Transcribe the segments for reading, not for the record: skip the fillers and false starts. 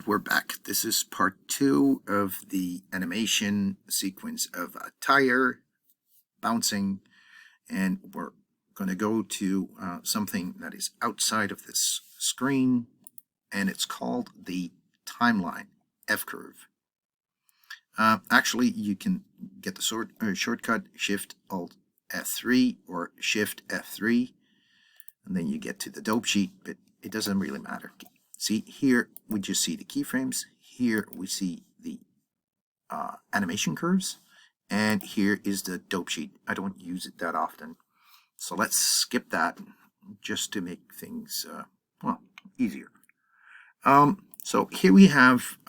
And we're back. This is part 2 of the animation sequence of a tire bouncing, and we're going to go to something that is outside of this screen, and it's called the timeline F-curve. Actually, you can get the shortcut Shift Alt F3 or Shift F3, and then you get to the dope sheet, but it doesn't really matter. See, here we just see the keyframes. Here we see the animation curves. And here is the dope sheet. I don't use it that often. So let's skip that just to make things, well, easier. So here we have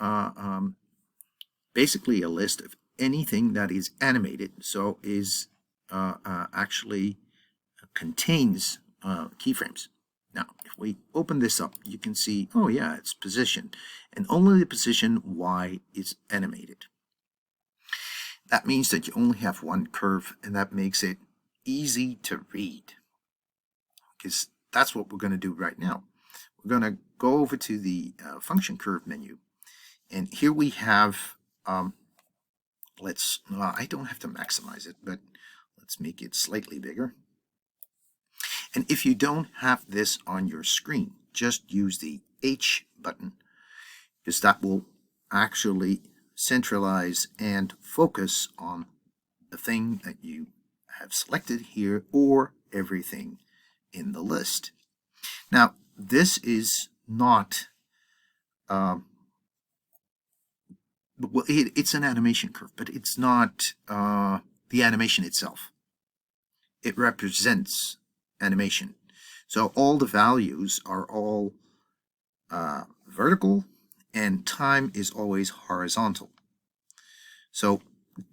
basically a list of anything that is animated. So is actually contains keyframes. Now, if we open this up, you can see, oh yeah, it's position. And only the position Y is animated. That means that you only have one curve, and that makes it easy to read. Because that's what we're going to do right now. We're going to go over to the function curve menu. And here we have, I don't have to maximize it, but let's make it slightly bigger. And if you don't have this on your screen, just use the H button, because that will actually centralize and focus on the thing that you have selected here or everything in the list. Now, this is not, it's an animation curve, but it's not the animation itself. It represents animation. So all the values are all vertical, and time is always horizontal. So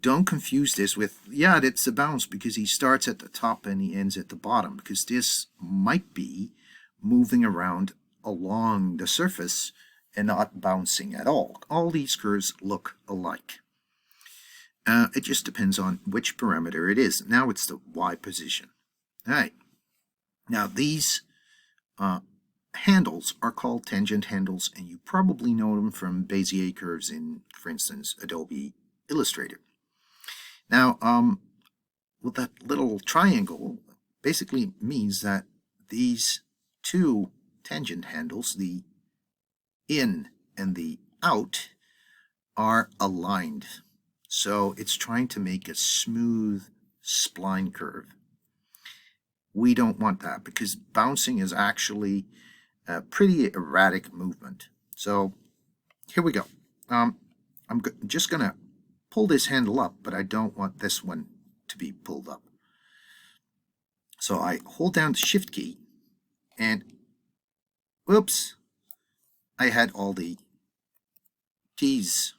don't confuse this with, yeah, it's a bounce because he starts at the top and he ends at the bottom, because this might be moving around along the surface and not bouncing at all. All these curves look alike. It just depends on which parameter it is. Now it's the Y position. All right. Now these handles are called tangent handles, and you probably know them from Bezier curves in, for instance, Adobe Illustrator. Now, well, that little triangle basically means that these two tangent handles, the in and the out, are aligned. So it's trying to make a smooth spline curve. We don't want that, because bouncing is actually a pretty erratic movement. So here we go. I'm just going to pull this handle up, but I don't want this one to be pulled up. So I hold down the Shift key, and whoops, I had all the keys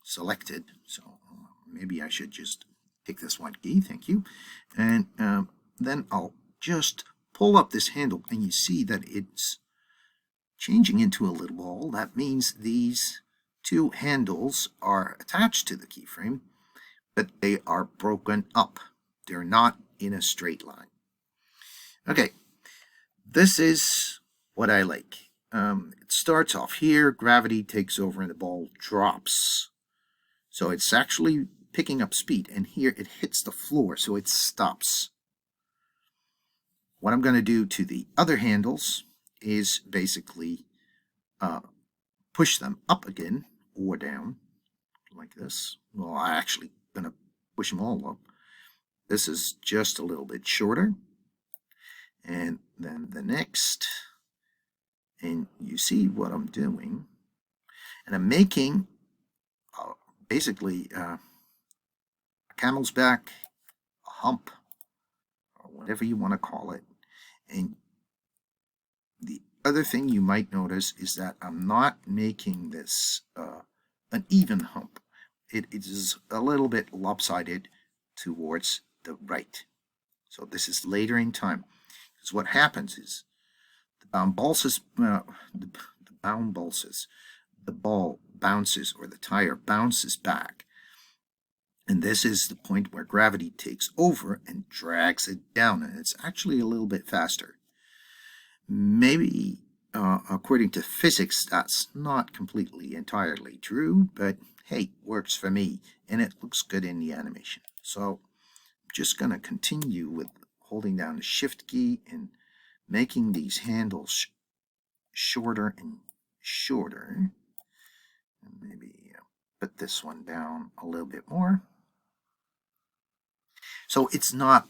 selected. So maybe I should just take this one key, thank you. And then I'll just pull up this handle, and you see that it's changing into a little ball. That means these two handles are attached to the keyframe, but they are broken up. They're not in a straight line. Okay, this is what I like. It starts off here, gravity takes over, and the ball drops. So it's actually picking up speed, and here it hits the floor, so it stops. What I'm going to do to the other handles is basically push them up again or down like this. Well, I'm actually going to push them all up. This is just a little bit shorter. And then the next. And you see what I'm doing. And I'm making basically a camel's back, a hump, or whatever you want to call it. And the other thing you might notice is that I'm not making this an even hump. It is a little bit lopsided towards the right. So this is later in time. Because what happens is the ball bounces, or the tire bounces back. And this is the point where gravity takes over and drags it down, and it's actually a little bit faster. Maybe according to physics, that's not completely entirely true, but hey, works for me, and it looks good in the animation. So I'm just going to continue with holding down the Shift key and making these handles shorter and shorter. And maybe put this one down a little bit more. So it's not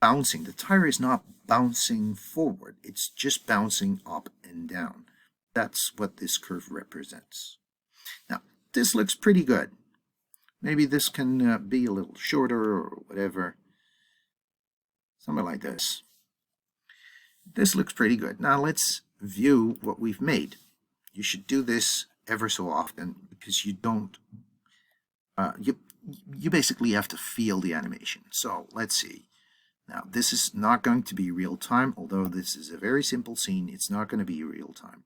bouncing. The tire is not bouncing forward. It's just bouncing up and down. That's what this curve represents. Now, this looks pretty good. Maybe this can be a little shorter or whatever. Something like this. This looks pretty good. Now let's view what we've made. You should do this ever so often because you don't, you basically have to feel the animation. So let's see. Now this is not going to be real time, although this is a very simple scene. It's not going to be real time.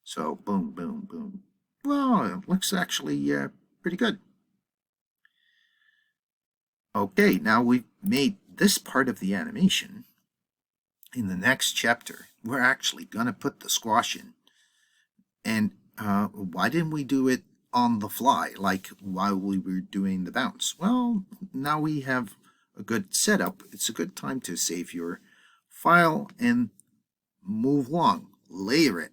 So boom, boom, boom. Well, it looks actually pretty good. Okay, now we've made this part of the animation. In the next chapter, we're actually going to put the squash in. And why didn't we do it on the fly, like while we were doing the bounce? Well, now we have a good setup. It's a good time to save your file and move along, layer it.